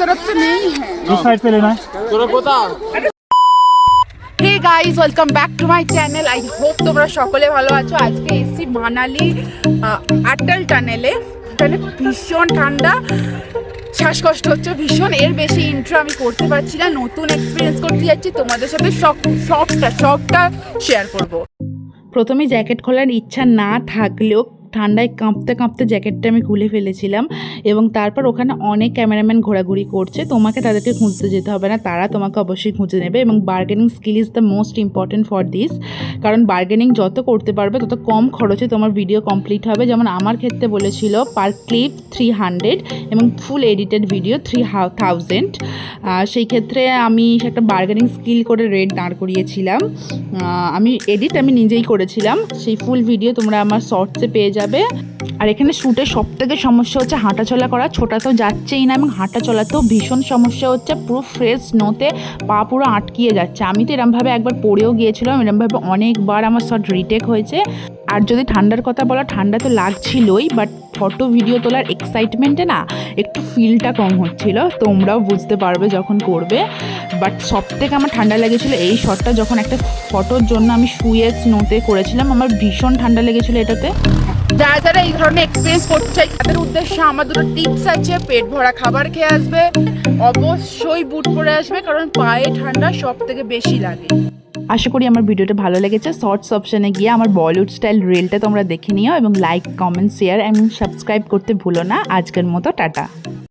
तरफ से नहीं है। इस साइड से लेना है। Hey guys welcome back to my channel. I hope তোমরা সকলে ভালো আছো। আজকে এসছি মানালি আটল টানেলে। এখানে ভীষণ ঠান্ডা, শ্বাসকষ্ট হচ্ছে ভীষণ। এর বেশি ইন্ট্রো আমি করতে পারছি না। নতুন এক্সপিরিয়েন্স করতে যাচ্ছি, তোমাদের সাথে সবটা শেয়ার করব। প্রথমে জ্যাকেট খোলার ইচ্ছা না থাকলেও ঠান্ডায় কাঁপতে কাঁপতে জ্যাকেটটা আমি খুলে ফেলেছিলাম এবং তারপর ওখানে অনেক ক্যামেরাম্যান ঘোরাঘুরি করছে। তোমাকে তাদেরকে খুঁজতে যেতে হবে না, তারা তোমাকে অবশ্যই খুঁজে নেবে। এবং bargaining skill is the most important for this, কারণ বার্গেনিং যত করতে পারবে তত কম খরচে তোমার ভিডিও কমপ্লিট হবে। যেমন আমার ক্ষেত্রে বলেছিল পার ক্লিপ 300 এবং ফুল এডিটেড ভিডিও 3000। সেই ক্ষেত্রে আমি একটা বার্গেনিং স্কিল করে রেট দাঁড় করিয়েছিলাম। আমি নিজেই করেছিলাম। সেই ফুল ভিডিও তোমরা আমার শর্টসে পেয়ে যাবে। আর এখানে শ্যুটে সবথেকে সমস্যা হচ্ছে হাঁটাচলা করা। ছোটা তো যাচ্ছেই না এবং হাঁটা চলাতেও ভীষণ সমস্যা হচ্ছে। পুরো ফ্রেশ স্নোতে পা পুরো আটকিয়ে যাচ্ছে। আমি তো এরমভাবে একবার পড়েও গিয়েছিলাম, এরমভাবে অনেকবার আমার শট রিটেক হয়েছে। আর যদি ঠান্ডার কথা বলো, ঠান্ডা তো লাগছিলই, বাট ফটো ভিডিও তোলার এক্সাইটমেন্টে না একটু ফিলটা কম হচ্ছিল। তোমরাও বুঝতে পারবে যখন করবে। বাট সবথেকে আমার ঠান্ডা লেগেছিলো এই শটটা, যখন একটা ফটোর জন্য আমি শুয়ে স্নোতে করেছিলাম। আমার ভীষণ ঠান্ডা লেগেছিলো এটাতে। যারা যারা এই ধরনের এক্সপিরিয়েন্স করতে চাই তাদের উদ্দেশ্যে আমার দুটো টিপস আছে। পেট ভরা খাবার খেয়ে আসবে, অবশ্যই বুট পরে আসবে, কারণ পায়ে ঠান্ডা সব থেকে বেশি লাগে। আশা করি আমার ভিডিওটা ভালো লেগেছে। শর্টস অপশানে গিয়ে আমার বলিউড স্টাইল রিলটা তোমরা দেখে নিও এবং লাইক, কমেন্ট, শেয়ার এবং সাবস্ক্রাইব করতে ভুলো না। আজকের মতো টাটা।